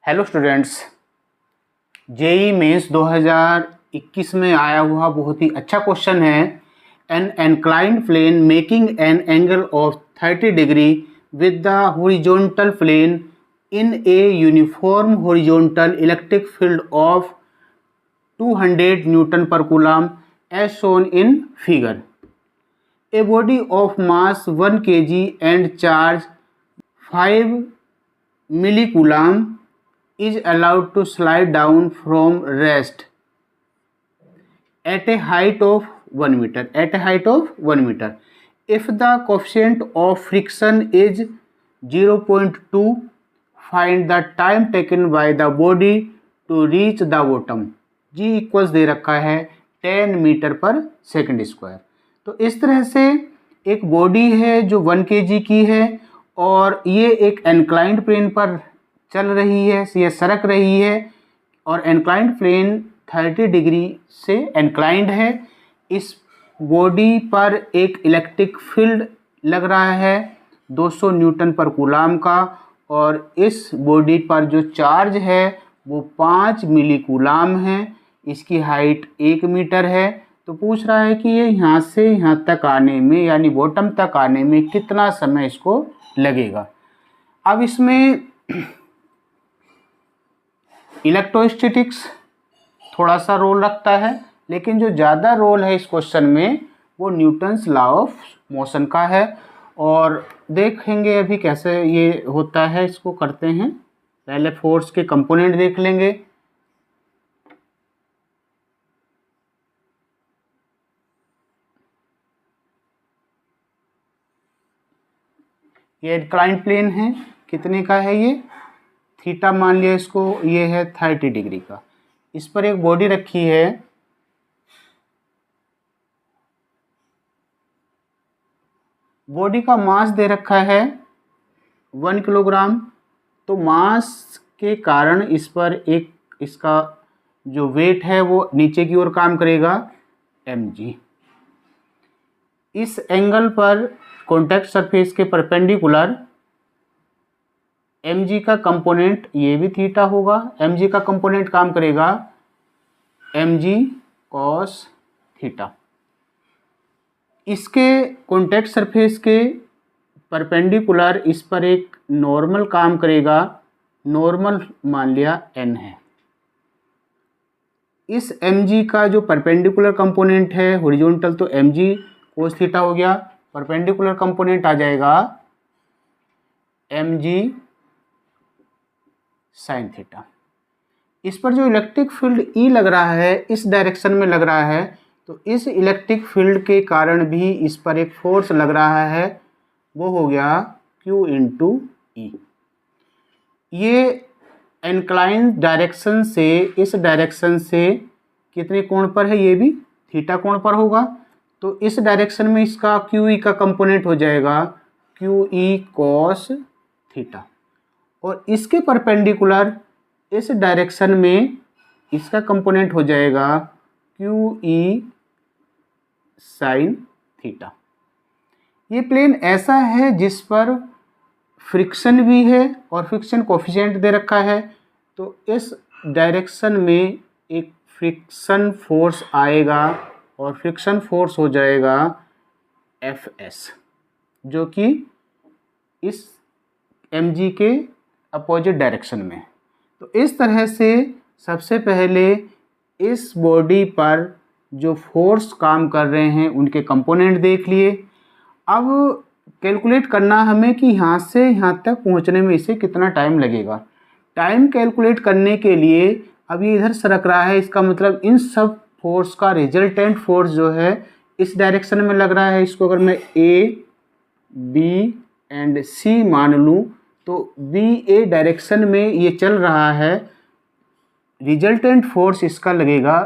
Hello students, JEE mains 2021 में आया हुआ बहुत ही अच्छा क्वेश्चन है। An inclined plane making an angle of 30 degree with the horizontal plane in a uniform horizontal electric field of 200 newton per coulomb as shown in figure. A body of mass 1 kg and charge 5 milli-coulomb is allowed to slide down from rest at a height of 1 meter. If the coefficient of friction is 0.2, find the time taken by the body to reach the bottom. G equals दे रखा है 10 metre पर second square. तो इस तरह से एक body है जो 1 kg की है और ये एक इंक्लाइंड प्लेन पर चल रही है, ये सरक रही है और इंक्लाइंड प्लेन 30 डिग्री से इंक्लाइंड है। इस बॉडी पर एक इलेक्ट्रिक फील्ड लग रहा है 200 न्यूटन पर कूलम का और इस बॉडी पर जो चार्ज है वो 5 मिली कूलम है। इसकी हाइट 1 मीटर है। तो पूछ रहा है कि ये यहाँ से यहाँ तक आने में यानी बॉटम तक आने में कितना समय इसको लगेगा। अब इसमें इलेक्ट्रोस्टैटिक्स थोड़ा सा रोल रखता है, लेकिन जो ज़्यादा रोल है इस क्वेश्चन में वो न्यूटन्स लॉ ऑफ मोशन का है। और देखेंगे अभी कैसे ये होता है, इसको करते हैं। पहले फोर्स के कंपोनेंट देख लेंगे। ये इंक्लाइंड प्लेन है, कितने का है ये, थीटा मान लिया इसको, ये है 30 डिग्री का। इस पर एक बॉडी रखी है, बॉडी का मास दे रखा है 1 किलोग्राम। तो मास के कारण इस पर एक इसका जो वेट है वो नीचे की ओर काम करेगा mg। इस एंगल पर कॉन्टैक्ट सरफेस के परपेंडिकुलर mg का कंपोनेंट ये भी थीटा होगा। mg का कंपोनेंट काम करेगा mg cos थीटा। इसके कॉन्टैक्ट सरफेस के परपेंडिकुलर इस पर एक नॉर्मल काम करेगा, नॉर्मल मान लिया n है। इस mg का जो परपेंडिकुलर कंपोनेंट है हॉरिजॉन्टल, तो mg cos थीटा हो गया। परपेंडिकुलर कंपोनेंट आ जाएगा mg साइन थीटा। इस पर जो इलेक्ट्रिक फील्ड E लग रहा है, इस डायरेक्शन में लग रहा है, तो इस इलेक्ट्रिक फील्ड के कारण भी इस पर एक फोर्स लग रहा है, वो हो गया Q इंटू E। ये इंक्लाइन डायरेक्शन से इस डायरेक्शन से कितने कोण पर है, ये भी थीटा कोण पर होगा। तो इस डायरेक्शन में इसका QE का कंपोनेंट हो जाएगा QE cos थीटा और इसके परपेंडिकुलर इस डायरेक्शन में इसका कंपोनेंट हो जाएगा QE साइन थीटा। ये प्लेन ऐसा है जिस पर फ्रिक्शन भी है और फ्रिक्शन कोफिशिएंट दे रखा है। तो इस डायरेक्शन में एक फ्रिक्शन फोर्स आएगा और फ्रिक्शन फोर्स हो जाएगा Fs, जो कि इस mg के अपोजिट डायरेक्शन में। तो इस तरह से सबसे पहले इस बॉडी पर जो फोर्स काम कर रहे हैं उनके कंपोनेंट देख लिए। अब कैलकुलेट करना हमें कि यहाँ से यहाँ तक पहुँचने में इसे कितना टाइम लगेगा। टाइम कैलकुलेट करने के लिए अब ये इधर सरक रहा है, इसका मतलब इन सब फोर्स का रिजल्टेंट फोर्स जो है इस डायरेक्शन में लग रहा है। इसको अगर मैं A, B एंड C मान लूँ तो BA डायरेक्शन में ये चल रहा है, रिजल्टेंट फोर्स इसका लगेगा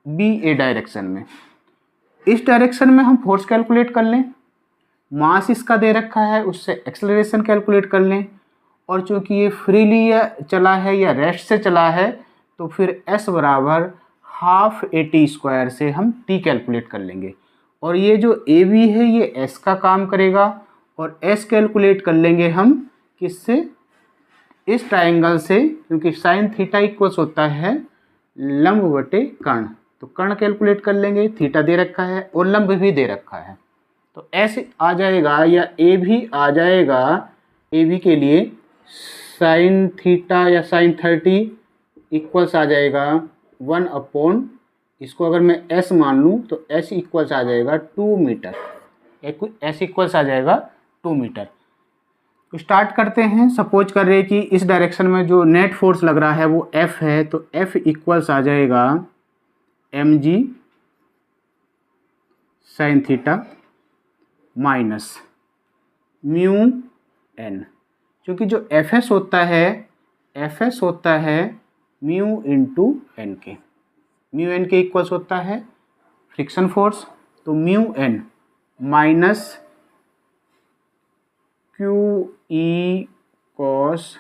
BA डायरेक्शन में। इस डायरेक्शन में हम फोर्स कैलकुलेट कर लें, मास इसका दे रखा है उससे एक्सेलरेशन कैलकुलेट कर लें, और चूंकि ये फ्रीली चला है या रेस्ट से चला है तो फिर S बराबर हाफ AT स्क्वायर से हम T कैलकुलेट कर लेंगे। और ये जो AB है ये S का काम करेगा और S कैलकुलेट कर लेंगे हम किससे, इस ट्राइंगल से, क्योंकि साइन थीटा इक्वल्स होता है लंब बटे कर्ण, तो कर्ण कैलकुलेट कर लेंगे, थीटा दे रखा है और लंब भी दे रखा है, तो ऐसे आ जाएगा या ए भी आ जाएगा, ए बी के लिए साइन थीटा या साइन 30 इक्वल्स आ जाएगा 1/, इसको अगर मैं एस मान लूँ तो एस इक्वल्स आ जाएगा 2 मीटर, एस इक्वल्स आ जाएगा 2 मीटर। तो स्टार्ट करते हैं। सपोज कर रहे हैं कि इस डायरेक्शन में जो नेट फोर्स लग रहा है वो एफ है, तो एफ इक्वल्स आ जाएगा mg sine theta minus mu N, क्योंकि जो एफएस होता है म्यू इंटू एन के, म्यू एन के इक्वल्स होता है फ्रिक्शन फोर्स, तो mu N minus q E cos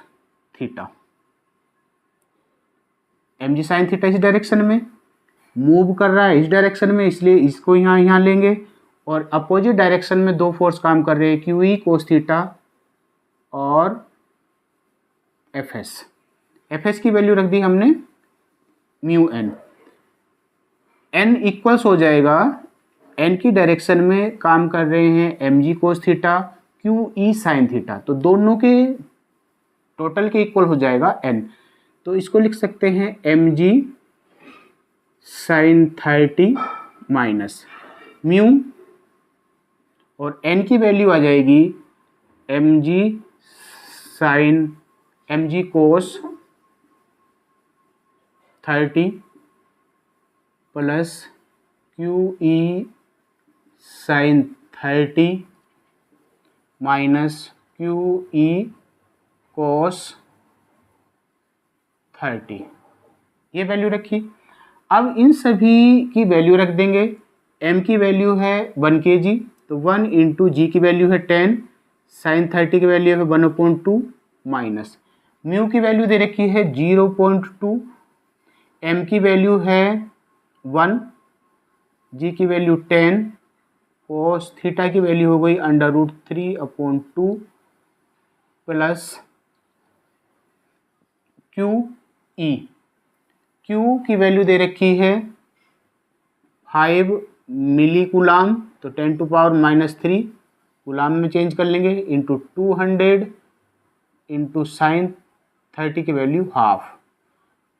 theta, m g sine theta इस डायरेक्शन में मूव कर रहा है, इस डायरेक्शन में, इसलिए इसको यहाँ लेंगे, और अपोजिट डायरेक्शन में दो फोर्स काम कर रहे हैं, क्यू ई कोस थीटा और एफ एस की वैल्यू रख दी हमने म्यू एन, एन इक्वल्स हो जाएगा, एन की डायरेक्शन में काम कर रहे हैं m g cos theta, q E sine theta, तो दोनों के टोटल के इक्वल हो जाएगा एन, तो इसको लिख सकते हैं m g sine 30 minus mu, और एन की वैल्यू आ जाएगी m g cos 30 plus q E sine 30 minus q E cos 30, ये वैल्यू रखी। अब इन सभी की वैल्यू रख देंगे, m की वैल्यू है 1 kg, तो 1 इंटू जी की वैल्यू है 10, साइन 30 की वैल्यू है 1/2 माइनस म्यू की वैल्यू दे रखी है 0.2, m की वैल्यू है 1, जी की वैल्यू 10, कोस थीटा की वैल्यू हो गई √3/2 प्लस क्यू की वैल्यू दे रखी है 5 मिली कूलाम, तो 10⁻³ कूलाम में चेंज कर लेंगे, इंटू 200 इंटू साइन 30 की वैल्यू हाफ,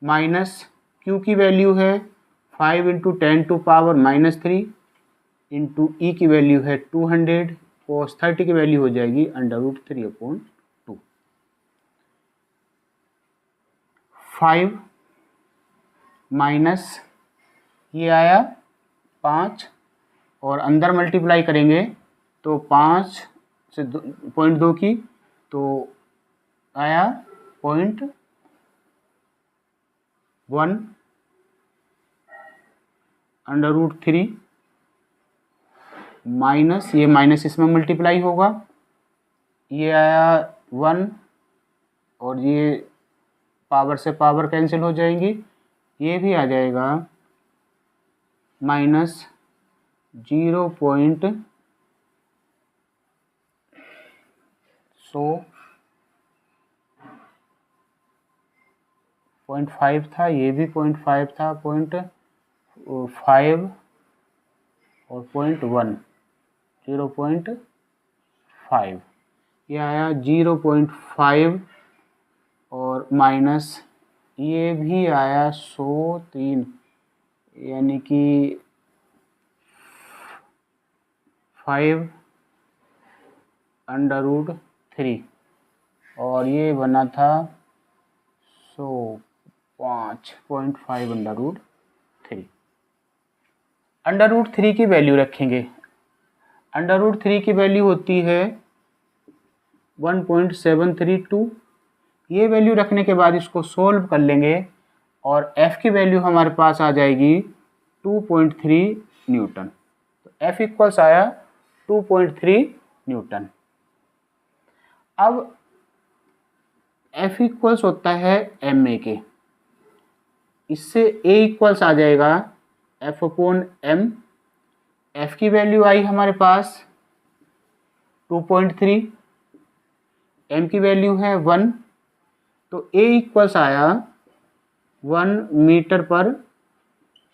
माइनस क्यू की वैल्यू है 5 इंटू 10⁻³ इंटू ई की वैल्यू है 200, कोस 30 की वैल्यू हो जाएगी √3/2, 5 माइनस ये आया 5, और अंदर मल्टीप्लाई करेंगे तो 5 से 0.2 की, तो आया 0.1 √3 माइनस ये माइनस इसमें मल्टीप्लाई होगा, ये आया 1, और ये पावर से पावर कैंसिल हो जाएंगी, ये भी आ जाएगा माइनस 0.5 था, ये भी 0.5 था, 0.5 और 0.1, 0.5, ये आया 0.5, और माइनस ये भी आया 103, यानी कि 5√3, और ये बना था 5.5√3। √3 की वैल्यू रखेंगे, √3 की वैल्यू होती है 1.732, ये वैल्यू रखने के बाद इसको सोल्व कर लेंगे, और f की वैल्यू हमारे पास आ जाएगी 2.3 न्यूटन, तो f इक्वल्स आया 2.3 न्यूटन। अब f इक्वल्स होता है ma के, इससे a इक्वल्स आ जाएगा F/m, f की वैल्यू आई हमारे पास 2.3, m की वैल्यू है 1, तो ए इक्वल्स आया 1 मीटर पर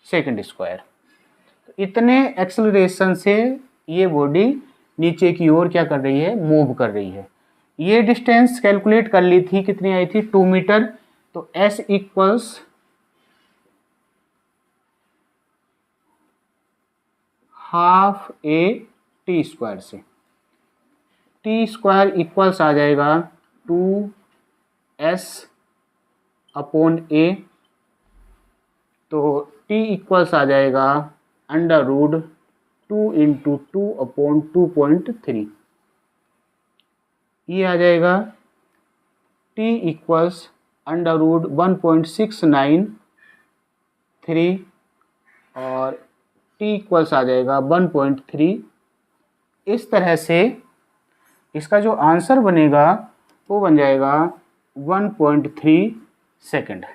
सेकंड स्क्वायर। तो इतने एक्सेलरेशन से ये बॉडी नीचे की ओर क्या कर रही है, मूव कर रही है। ये डिस्टेंस कैलकुलेट कर ली थी, कितनी आई थी, 2 मीटर। तो s equals half A T square से, टी स्क्वायर इक्वल्स आ जाएगा 2s अपॉन ए। तो t इक्वल्स आ जाएगा अंडर रूट 2 इंटू 2 अपॉन 2.3। ये आ जाएगा t इक्वल्स अंडर रूट 1.693 और t इक्वल्स आ जाएगा 1.3। इस तरह से इसका जो आंसर बनेगा वो बन जाएगा 1.3 सेकंड।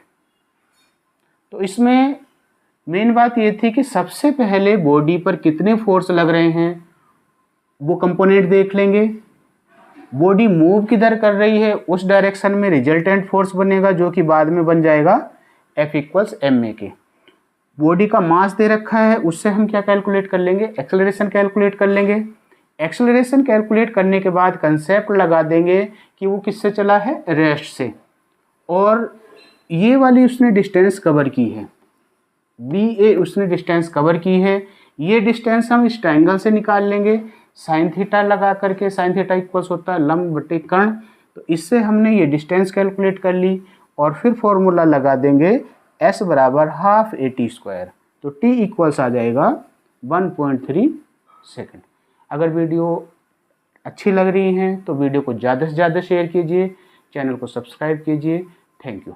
तो इसमें मेन बात ये थी कि सबसे पहले बॉडी पर कितने फोर्स लग रहे हैं वो कंपोनेंट देख लेंगे। बॉडी मूव किधर कर रही है उस डायरेक्शन में रिजल्टेंट फोर्स बनेगा, जो कि बाद में बन जाएगा F इक्वल्स एम ए के। बॉडी का मास दे रखा है, उससे हम क्या कैलकुलेट कर लेंगे, एक्सेलरेशन कैलकुलेट कर लेंगे। एक्सेलरेशन कैलकुलेट करने के बाद कंसेप्ट लगा देंगे कि वो किससे चला है, रेस्ट से। और ये वाली उसने डिस्टेंस कवर की है, बी ए उसने डिस्टेंस कवर की है। ये डिस्टेंस हम इस ट्रायंगल से निकाल लेंगे साइन थीटा लगा करके। साइन थीटा इक्वल्स होता है लंब बटे कर्ण। तो इससे हमने ये डिस्टेंस कैलकुलेट कर ली और फिर फॉर्मूला लगा देंगे s बराबर हाफ ए टी स्क्वायर। तो t इक्वल्स आ जाएगा 1.3 सेकेंड। अगर वीडियो अच्छी लग रही है तो वीडियो को ज़्यादा से ज़्यादा शेयर कीजिए, चैनल को सब्सक्राइब कीजिए। Thank you.